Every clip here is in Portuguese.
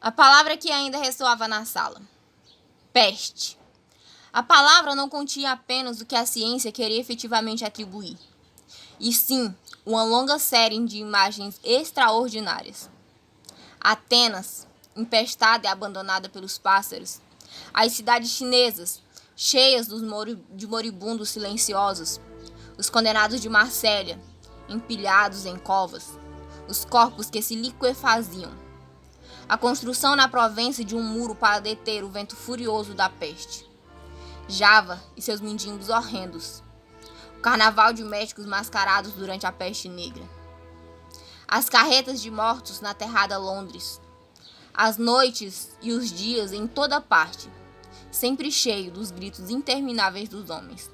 A palavra que ainda ressoava na sala. Peste. A palavra não continha apenas o que a ciência queria efetivamente atribuir, e sim uma longa série de imagens extraordinárias. Atenas, empestada e abandonada pelos pássaros, as cidades chinesas, cheias de moribundos silenciosos, os condenados de Marsella, empilhados em covas, os corpos que se liquefaziam, a construção na Provença de um muro para deter o vento furioso da peste, Java e seus mendigos horrendos, o carnaval de médicos mascarados durante a peste negra, as carretas de mortos na aterrada Londres, as noites e os dias em toda parte, sempre cheio dos gritos intermináveis dos homens.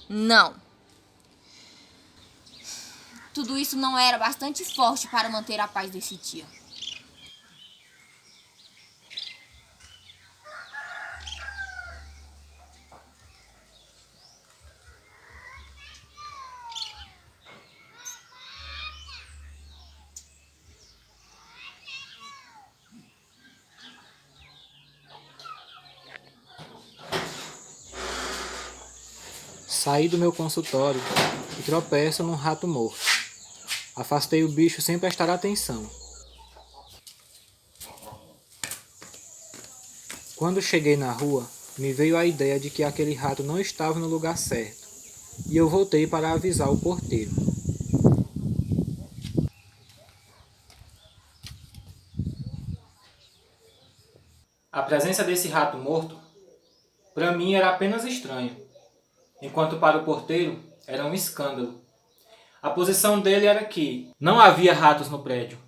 Não! Tudo isso não era bastante forte para manter a paz desse dia. Saí do meu consultório e tropeço num rato morto. Afastei o bicho sem prestar atenção. Quando cheguei na rua, me veio a ideia de que aquele rato não estava no lugar certo, e eu voltei para avisar o porteiro. A presença desse rato morto, para mim, era apenas estranho, enquanto para o porteiro era um escândalo. A posição dele era que não havia ratos no prédio.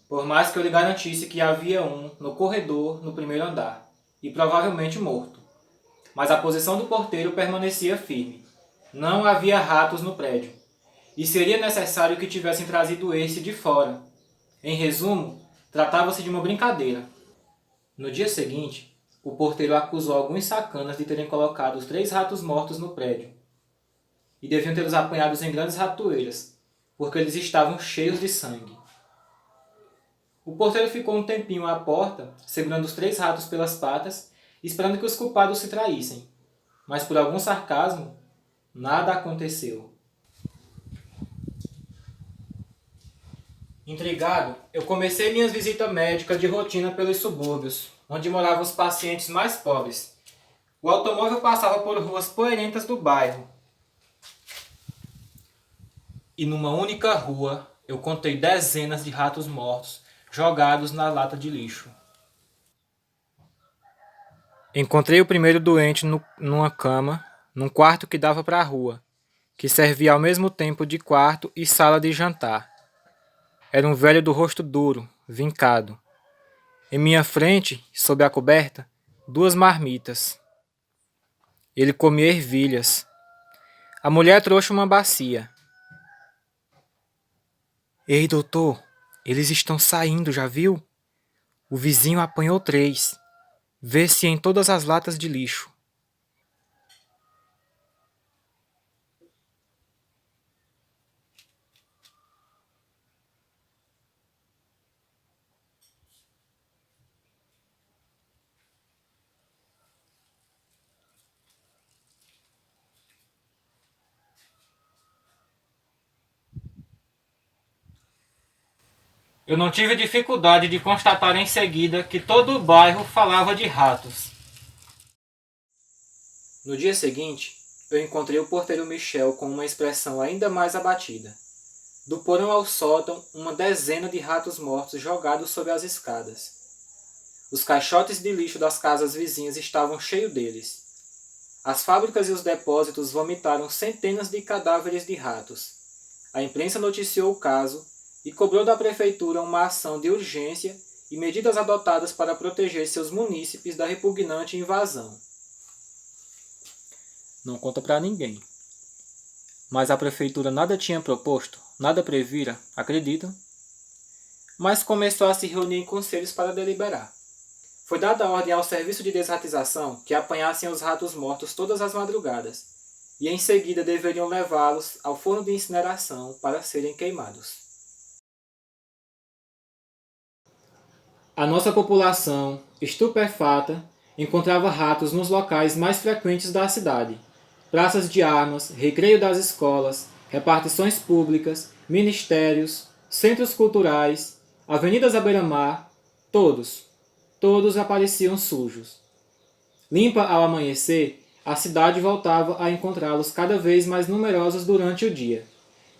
Por mais que eu lhe garantisse que havia um no corredor no primeiro andar, e provavelmente morto. Mas a posição do porteiro permanecia firme. Não havia ratos no prédio, e seria necessário que tivessem trazido esse de fora. Em resumo, tratava-se de uma brincadeira. No dia seguinte, o porteiro acusou alguns sacanas de terem colocado os 3 ratos mortos no prédio, e deviam tê-los apanhados em grandes ratoeiras, porque eles estavam cheios de sangue. O porteiro ficou um tempinho à porta, segurando os 3 ratos pelas patas, esperando que os culpados se traíssem. Mas por algum sarcasmo, nada aconteceu. Intrigado, eu comecei minhas visitas médicas de rotina pelos subúrbios, onde moravam os pacientes mais pobres. O automóvel passava por ruas poeirentas do bairro. E numa única rua, eu contei dezenas de ratos mortos jogados na lata de lixo. Encontrei o primeiro doente numa cama, num quarto que dava para a rua, que servia ao mesmo tempo de quarto e sala de jantar. Era um velho do rosto duro, vincado. Em minha frente, sob a coberta, 2 marmitas. Ele comia ervilhas. A mulher trouxe uma bacia. Ei, doutor, eles estão saindo, já viu? O vizinho apanhou 3. Vê-se em todas as latas de lixo. Eu não tive dificuldade de constatar em seguida que todo o bairro falava de ratos. No dia seguinte, eu encontrei o porteiro Michel com uma expressão ainda mais abatida. Do porão ao sótão, uma dezena de ratos mortos jogados sobre as escadas. Os caixotes de lixo das casas vizinhas estavam cheios deles. As fábricas e os depósitos vomitaram centenas de cadáveres de ratos. A imprensa noticiou o caso e cobrou da prefeitura uma ação de urgência e medidas adotadas para proteger seus munícipes da repugnante invasão. Não conta para ninguém. Mas a prefeitura nada tinha proposto, nada previra, acreditam? Mas começou a se reunir em conselhos para deliberar. Foi dada a ordem ao serviço de desratização que apanhassem os ratos mortos todas as madrugadas, e em seguida deveriam levá-los ao forno de incineração para serem queimados. A nossa população, estupefata, encontrava ratos nos locais mais frequentes da cidade. Praças de armas, recreio das escolas, repartições públicas, ministérios, centros culturais, avenidas à beira-mar, todos apareciam sujos. Limpa ao amanhecer, a cidade voltava a encontrá-los cada vez mais numerosos durante o dia.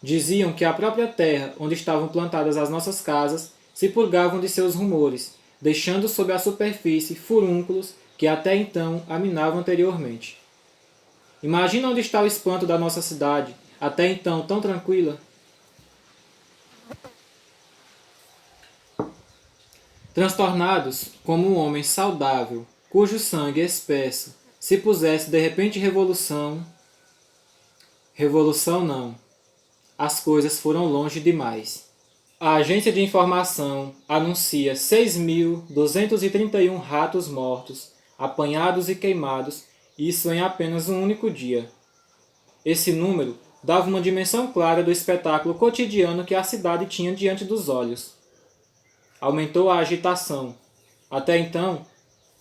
Diziam que a própria terra onde estavam plantadas as nossas casas se purgavam de seus rumores, deixando sob a superfície furúnculos que até então a minavam anteriormente. Imagina onde está o espanto da nossa cidade, até então tão tranquila. Transtornados como um homem saudável, cujo sangue espesso se pusesse de repente revolução não. As coisas foram longe demais. A agência de informação anuncia 6.231 ratos mortos, apanhados e queimados, isso em apenas um único dia. Esse número dava uma dimensão clara do espetáculo cotidiano que a cidade tinha diante dos olhos. Aumentou a agitação. Até então,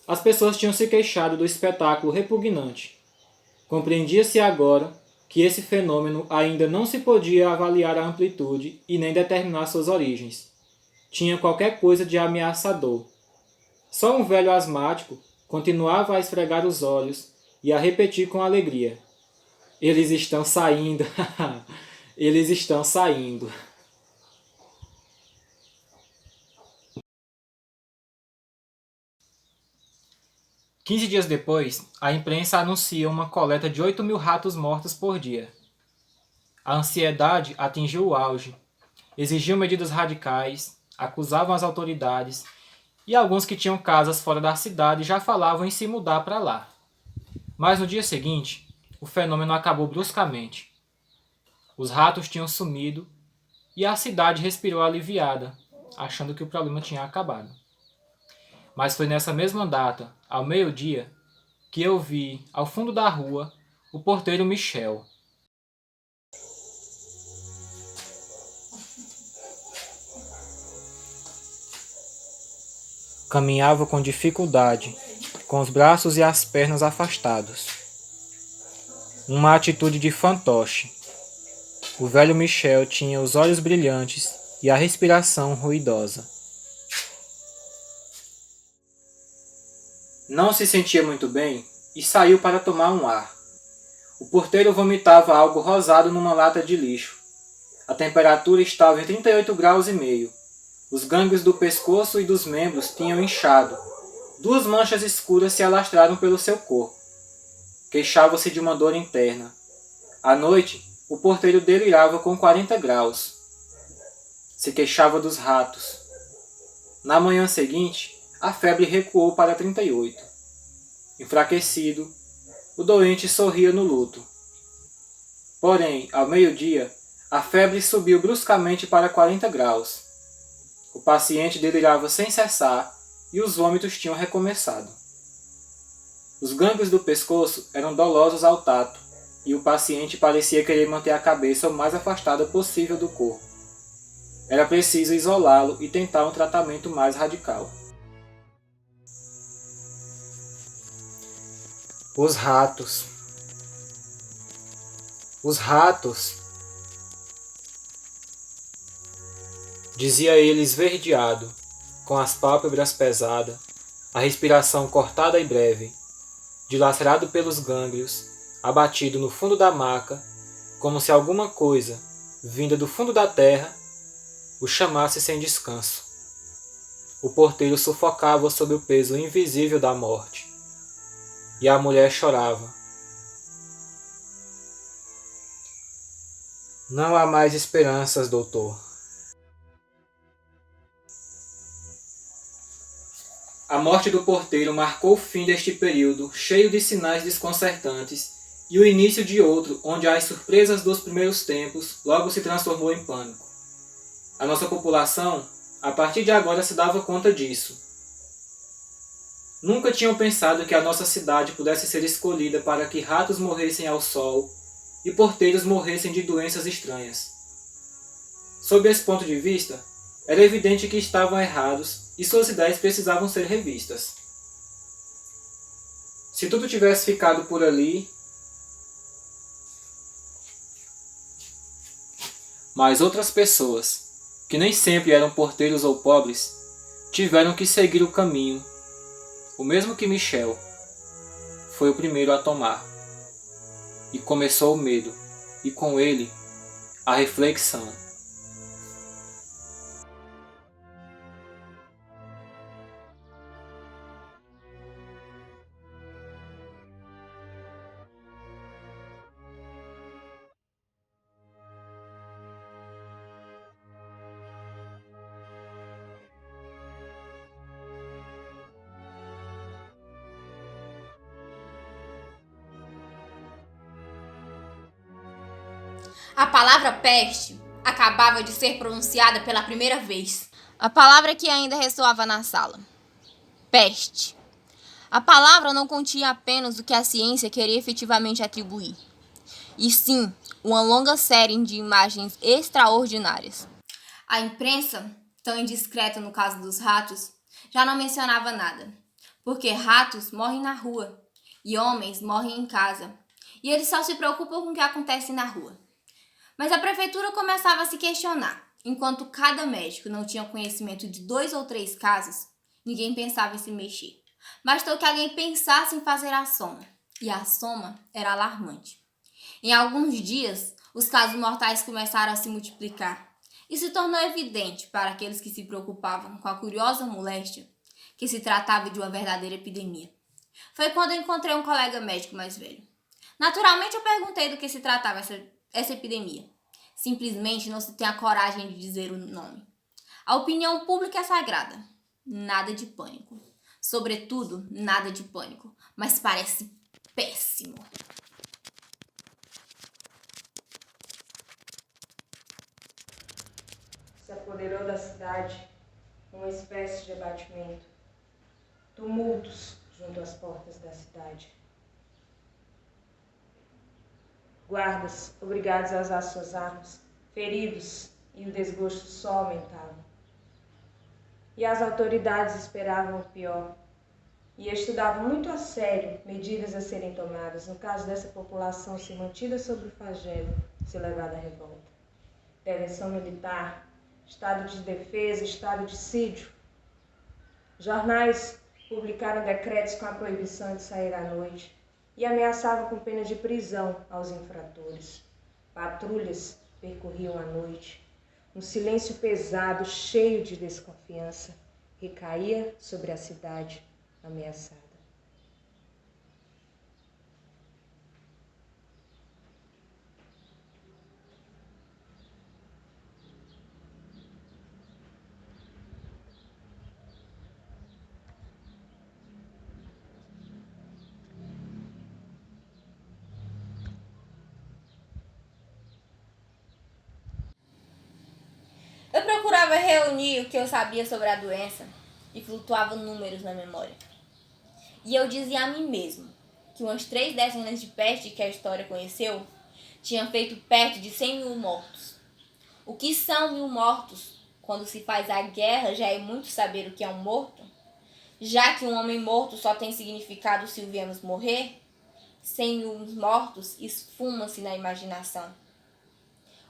as pessoas tinham se queixado do espetáculo repugnante. Compreendia-se agora que esse fenômeno ainda não se podia avaliar a amplitude e nem determinar suas origens. Tinha qualquer coisa de ameaçador. Só um velho asmático continuava a esfregar os olhos e a repetir com alegria: "Eles estão saindo, eles estão saindo." 15 dias depois, a imprensa anuncia uma coleta de 8.000 ratos mortos por dia. A ansiedade atingiu o auge. Exigiam medidas radicais, acusavam as autoridades, e alguns que tinham casas fora da cidade já falavam em se mudar para lá. Mas no dia seguinte, o fenômeno acabou bruscamente. Os ratos tinham sumido e a cidade respirou aliviada, achando que o problema tinha acabado. Mas foi nessa mesma data, ao meio-dia, que eu vi, ao fundo da rua, o porteiro Michel. Caminhava com dificuldade, com os braços e as pernas afastados. Uma atitude de fantoche. O velho Michel tinha os olhos brilhantes e a respiração ruidosa. Não se sentia muito bem e saiu para tomar um ar. O porteiro vomitava algo rosado numa lata de lixo. A temperatura estava em 38 graus e meio. Os gânglios do pescoço e dos membros tinham inchado. 2 manchas escuras se alastraram pelo seu corpo. Queixava-se de uma dor interna. À noite, o porteiro delirava com 40 graus. Se queixava dos ratos. Na manhã seguinte, a febre recuou para 38. Enfraquecido, o doente sorria no luto. Porém, ao meio-dia, a febre subiu bruscamente para 40 graus. O paciente delirava sem cessar e os vômitos tinham recomeçado. Os gânglios do pescoço eram dolosos ao tato e o paciente parecia querer manter a cabeça o mais afastada possível do corpo. Era preciso isolá-lo e tentar um tratamento mais radical. Os ratos. Os ratos, dizia ele esverdeado, com as pálpebras pesadas, a respiração cortada e breve, dilacerado pelos gânglios, abatido no fundo da maca, como se alguma coisa, vinda do fundo da terra, o chamasse sem descanso. O porteiro sufocava sob o peso invisível da morte. E a mulher chorava. Não há mais esperanças, doutor. A morte do porteiro marcou o fim deste período cheio de sinais desconcertantes e o início de outro onde as surpresas dos primeiros tempos logo se transformou em pânico. A nossa população, a partir de agora, se dava conta disso. Nunca tinham pensado que a nossa cidade pudesse ser escolhida para que ratos morressem ao sol e porteiros morressem de doenças estranhas. Sob esse ponto de vista, Era evidente que estavam errados e suas ideias precisavam ser revistas. Se tudo tivesse ficado por ali, mas outras pessoas, que nem sempre eram porteiros ou pobres, tiveram que seguir o caminho, o mesmo que Michel. Foi o primeiro a tomar. E começou o medo, e com ele, a reflexão. A palavra peste acabava de ser pronunciada pela primeira vez. A palavra que ainda ressoava na sala. Peste. A palavra não continha apenas o que a ciência queria efetivamente atribuir, e sim uma longa série de imagens extraordinárias. A imprensa, tão indiscreta no caso dos ratos, já não mencionava nada, porque ratos morrem na rua e homens morrem em casa, e eles só se preocupam com o que acontece na rua. Mas a prefeitura começava a se questionar. Enquanto cada médico não tinha conhecimento de 2 ou 3 casos, ninguém pensava em se mexer. Bastou que alguém pensasse em fazer a soma, e a soma era alarmante. Em alguns dias, os casos mortais começaram a se multiplicar, e se tornou evidente para aqueles que se preocupavam com a curiosa moléstia que se tratava de uma verdadeira epidemia. Foi quando eu encontrei um colega médico mais velho. Naturalmente, eu perguntei do que se tratava essa epidemia. Simplesmente não se tem a coragem de dizer o nome. A opinião pública é sagrada. Nada de pânico. Sobretudo, nada de pânico. Mas parece péssimo. Se apoderou da cidade uma espécie de abatimento. Tumultos junto às portas da cidade. Guardas, obrigados a usar suas armas, feridos, e o desgosto só aumentava. E as autoridades esperavam o pior, e estudavam muito a sério medidas a serem tomadas no caso dessa população ser mantida sob o flagelo, se levada à revolta. Intervenção militar, estado de defesa, estado de sítio. Jornais publicaram decretos com a proibição de sair à noite e ameaçavam com pena de prisão aos infratores. Patrulhas percorriam a noite. Um silêncio pesado, cheio de desconfiança, recaía sobre a cidade ameaçada. Eu procurava reunir o que eu sabia sobre a doença e flutuavam números na memória. E eu dizia a mim mesmo que umas 3 dezenas de pestes que a história conheceu tinham feito perto de 100.000 mortos. O que são 1.000 mortos? Quando se faz a guerra, já é muito saber o que é um morto? Já que um homem morto só tem significado se o viemos morrer, 100.000 mortos esfuma-se na imaginação.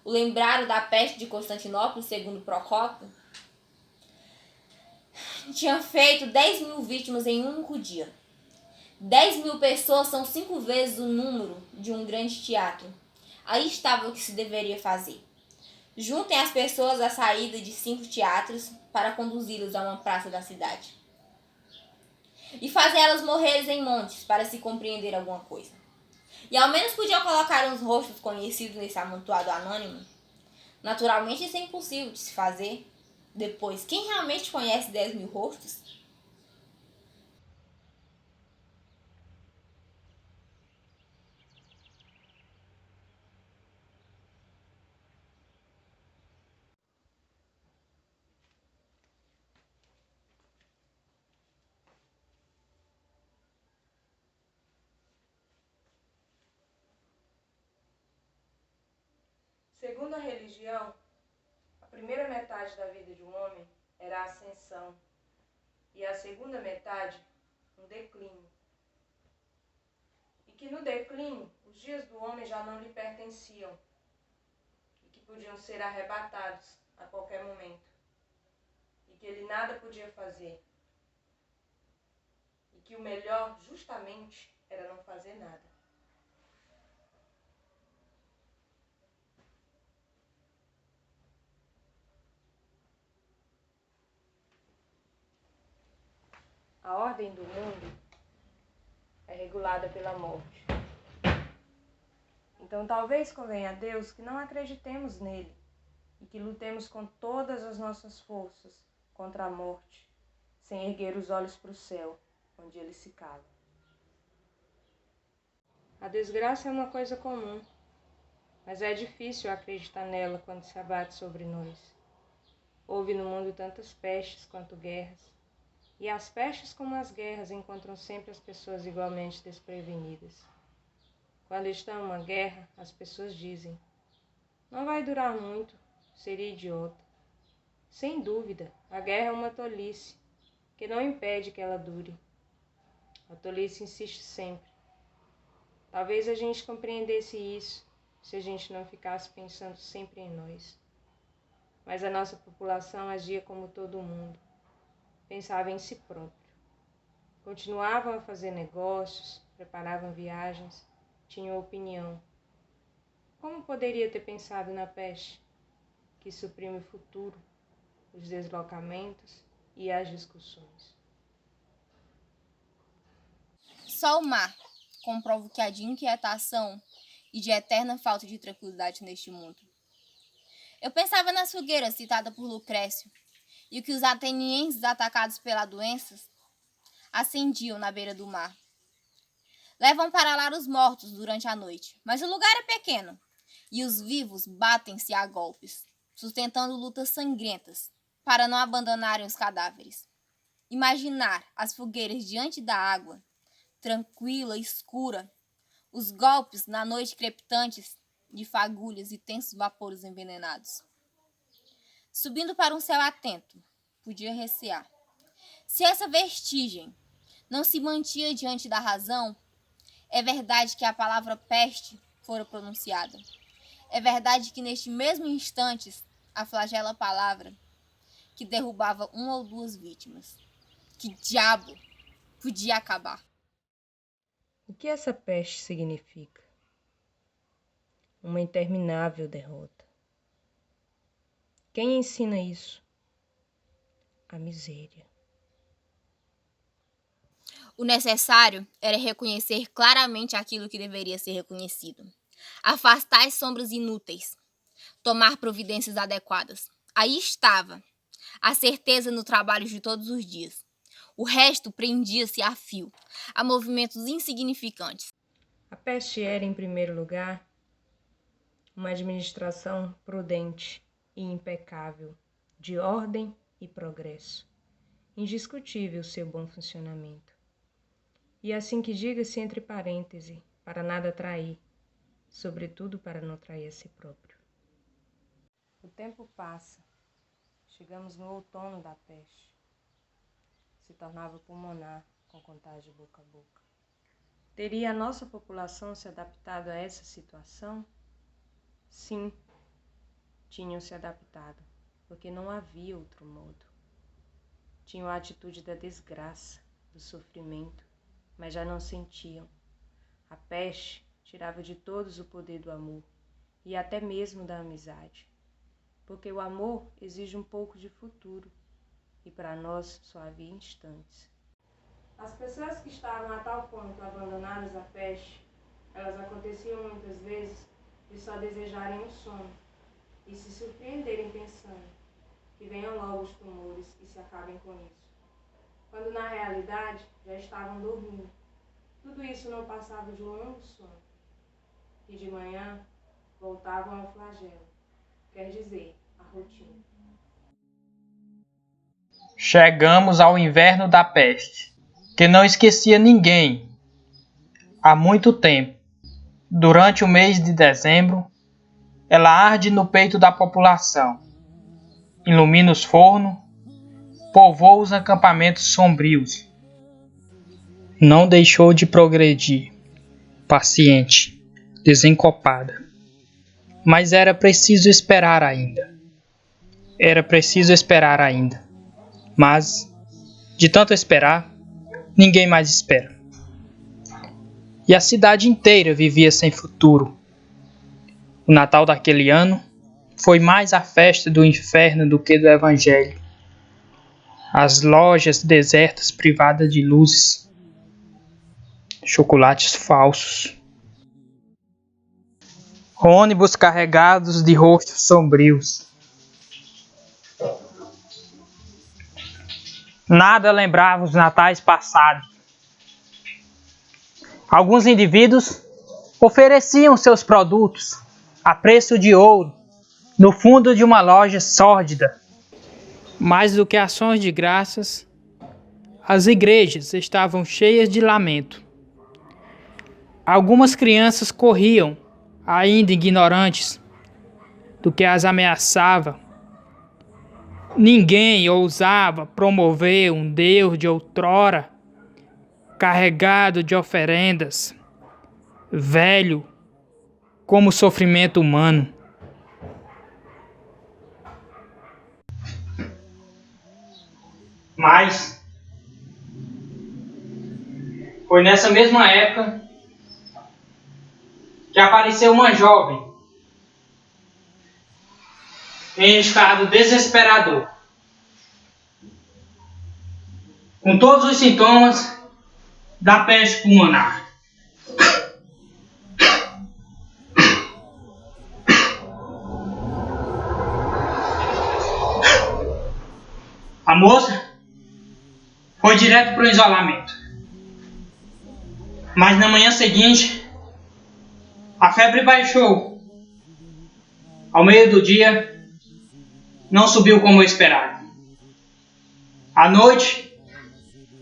O lembrado da peste de Constantinopla, segundo Procópio, tinha feito 10.000 vítimas em um único dia. 10.000 pessoas são 5 vezes o número de um grande teatro. Aí estava o que se deveria fazer. Juntem as pessoas à saída de 5 teatros para conduzi-los a uma praça da cidade. E fazer elas morrerem em montes para se compreender alguma coisa. E ao menos podiam colocar uns rostos conhecidos nesse amontoado anônimo. Naturalmente isso é impossível de se fazer. Depois, quem realmente conhece 10.000 rostos? Segundo a religião, a primeira metade da vida de um homem era a ascensão e a segunda metade um declínio. E que no declínio os dias do homem já não lhe pertenciam e que podiam ser arrebatados a qualquer momento e que ele nada podia fazer e que o melhor justamente era não fazer nada. A ordem do mundo é regulada pela morte. Então talvez convenha a Deus que não acreditemos nele e que lutemos com todas as nossas forças contra a morte, sem erguer os olhos para o céu, onde ele se cala. A desgraça é uma coisa comum, mas é difícil acreditar nela quando se abate sobre nós. Houve no mundo tantas pestes quanto guerras, e as pestes como as guerras encontram sempre as pessoas igualmente desprevenidas. Quando está uma guerra, as pessoas dizem: não vai durar muito, seria idiota. Sem dúvida, a guerra é uma tolice, que não impede que ela dure. A tolice insiste sempre. Talvez a gente compreendesse isso se a gente não ficasse pensando sempre em nós. Mas a nossa população agia como todo mundo. Pensava em si próprio. Continuavam a fazer negócios, preparavam viagens, tinham opinião. Como poderia ter pensado na peste, que suprime o futuro, os deslocamentos e as discussões? Só o mar comprova o que há de inquietação e de eterna falta de tranquilidade neste mundo. Eu pensava nas fogueiras citadas por Lucrécio, e o que os atenienses atacados pela doença acendiam na beira do mar. Levam para lá os mortos durante a noite, mas o lugar é pequeno, e os vivos batem-se a golpes, sustentando lutas sangrentas, para não abandonarem os cadáveres. Imaginar as fogueiras diante da água, tranquila, escura, os golpes na noite crepitantes de fagulhas e tensos vapores envenenados. Subindo para um céu atento, podia recear. Se essa vestigem não se mantinha diante da razão, é verdade que a palavra peste fora pronunciada. É verdade que neste mesmo instante a flagela palavra que derrubava uma ou duas vítimas. Que diabo podia acabar? O que essa peste significa? Uma interminável derrota. Quem ensina isso? A miséria. O necessário era reconhecer claramente aquilo que deveria ser reconhecido. Afastar as sombras inúteis. Tomar providências adequadas. Aí estava a certeza no trabalho de todos os dias. O resto prendia-se a fio, a movimentos insignificantes. A peste era, em primeiro lugar, uma administração prudente e impecável, de ordem e progresso. Indiscutível seu bom funcionamento. E assim que diga-se entre parênteses, para nada trair, sobretudo para não trair a si próprio. O tempo passa. Chegamos no outono da peste. Se tornava pulmonar, com contágio boca a boca. Teria a nossa população se adaptado a essa situação? Sim, tinham se adaptado, porque não havia outro modo. Tinham a atitude da desgraça, do sofrimento, mas já não sentiam. A peste tirava de todos o poder do amor e até mesmo da amizade, porque o amor exige um pouco de futuro e para nós só havia instantes. As pessoas que estavam a tal ponto abandonadas à peste, elas aconteciam muitas vezes de só desejarem um sono e se surpreenderem pensando que venham logo os tumores e se acabem com isso, quando na realidade já estavam dormindo. Tudo isso não passava de um longo sono, e de manhã voltavam ao flagelo, quer dizer, à rotina. Chegamos ao inverno da peste, que não esquecia ninguém há muito tempo. Durante o mês de dezembro, ela arde no peito da população. ilumina os fornos, povoa os acampamentos sombrios. Não deixou de progredir, paciente, desencopada. Mas era preciso esperar ainda. Mas, de tanto esperar, ninguém mais espera. E a cidade inteira vivia sem futuro. O Natal daquele ano foi mais a festa do inferno do que do Evangelho. As lojas desertas privadas de luzes, chocolates falsos, ônibus carregados de rostos sombrios. Nada lembrava os natais passados. Alguns indivíduos ofereciam seus produtos a preço de ouro no fundo de uma loja sórdida. Mais do que ações de graças, as igrejas estavam cheias de lamento. Algumas crianças corriam, ainda ignorantes do que as ameaçava. Ninguém ousava promover um Deus de outrora, carregado de oferendas, velho como o sofrimento humano. Mas foi nessa mesma época que apareceu uma jovem em estado desesperador, com todos os sintomas da peste pulmonar. A moça foi direto para o isolamento. Mas na manhã seguinte, a febre baixou. Ao meio do dia, não subiu como eu esperava. À noite,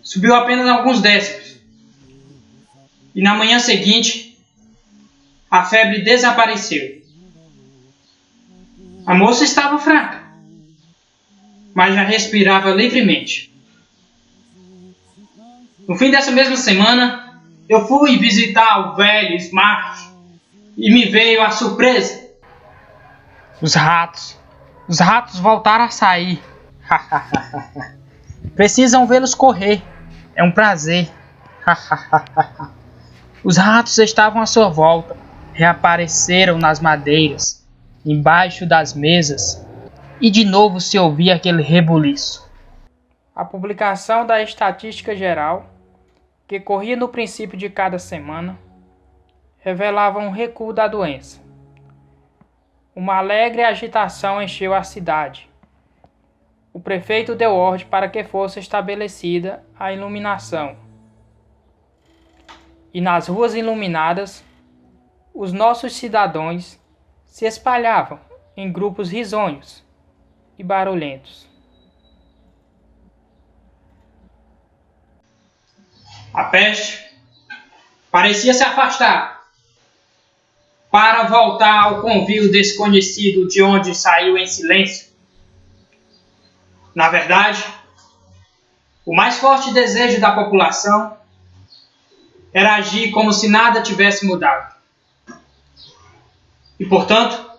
subiu apenas alguns décimos. E na manhã seguinte, a febre desapareceu. A moça estava fraca, mas já respirava livremente. No fim dessa mesma semana, eu fui visitar o velho Smart e me veio a surpresa. Os ratos voltaram a sair. Precisam vê-los correr. É um prazer. Os ratos estavam à sua volta. Reapareceram nas madeiras, embaixo das mesas, e de novo se ouvia aquele rebuliço. A publicação da estatística geral, que corria no princípio de cada semana, revelava um recuo da doença. Uma alegre agitação encheu a cidade. O prefeito deu ordem para que fosse estabelecida a iluminação. E nas ruas iluminadas, os nossos cidadãos se espalhavam em grupos risonhos e barulhentos. A peste parecia se afastar para voltar ao convívio desconhecido de onde saiu em silêncio. Na verdade, o mais forte desejo da população era agir como se nada tivesse mudado. E, portanto,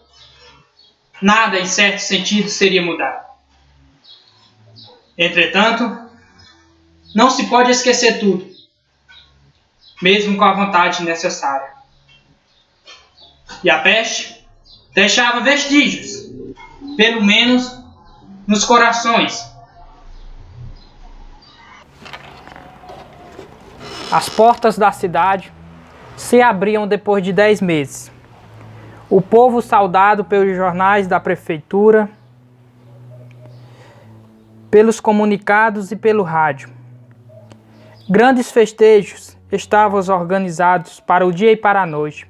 nada em certo sentido seria mudado. Entretanto, não se pode esquecer tudo, mesmo com a vontade necessária. E a peste deixava vestígios, pelo menos nos corações. As portas da cidade se abriam depois de 10 meses. O povo saudado pelos jornais da prefeitura, pelos comunicados e pelo rádio. Grandes festejos estavam organizados para o dia e para a noite.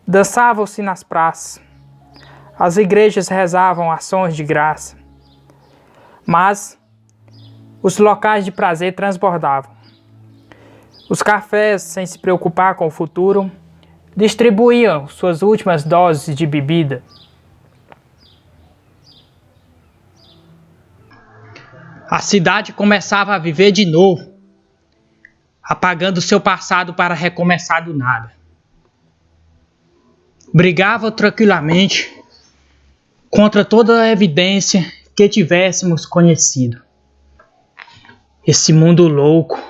Dançavam-se nas praças. As igrejas rezavam ações de graça. Mas os locais de prazer transbordavam. Os cafés, sem se preocupar com o futuro, distribuíam suas últimas doses de bebida. A cidade começava a viver de novo, apagando seu passado para recomeçar do nada. Brigava tranquilamente contra toda a evidência que tivéssemos conhecido. Esse mundo louco,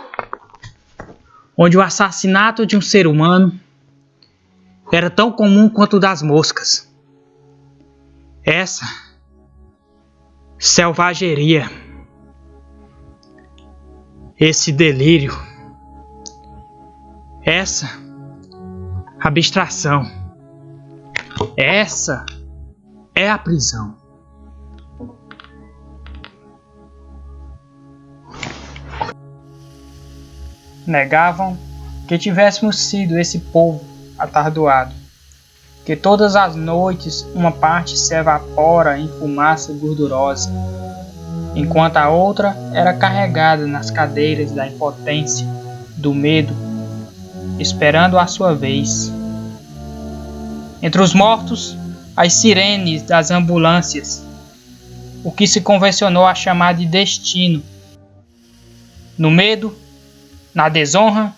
onde o assassinato de um ser humano era tão comum quanto o das moscas. Essa selvageria, esse delírio, essa abstração, essa é a prisão. Negavam que tivéssemos sido esse povo atardoado, que todas as noites uma parte se evapora em fumaça gordurosa, enquanto a outra era carregada nas cadeiras da impotência, do medo, esperando a sua vez. Entre os mortos, as sirenes das ambulâncias, o que se convencionou a chamar de destino. No medo, na desonra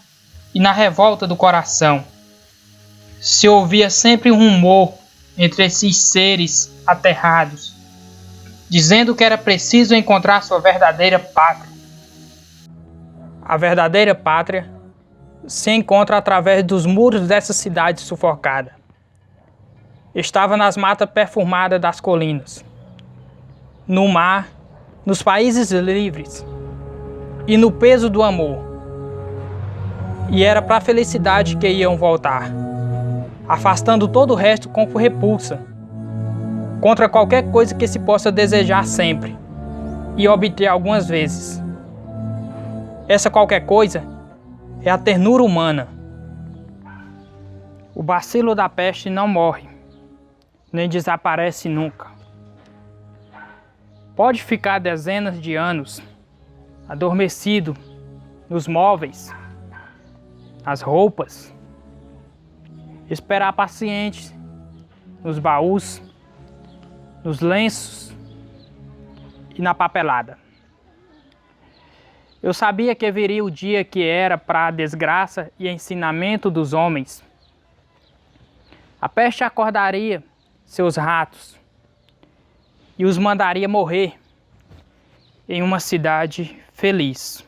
e na revolta do coração, se ouvia sempre um rumor entre esses seres aterrados, dizendo que era preciso encontrar sua verdadeira pátria. A verdadeira pátria se encontra através dos muros dessa cidade sufocada. Estava nas matas perfumadas das colinas, no mar, nos países livres e no peso do amor. E era para a felicidade que iam voltar, afastando todo o resto com repulsa, contra qualquer coisa que se possa desejar sempre e obter algumas vezes. Essa qualquer coisa é a ternura humana. O bacilo da peste não morre, nem desaparece nunca. Pode ficar dezenas de anos adormecido nos móveis, nas roupas, esperar paciente nos baús, nos lenços e na papelada. Eu sabia que viria o dia que era para a desgraça e ensinamento dos homens. A peste acordaria seus ratos e os mandaria morrer em uma cidade feliz.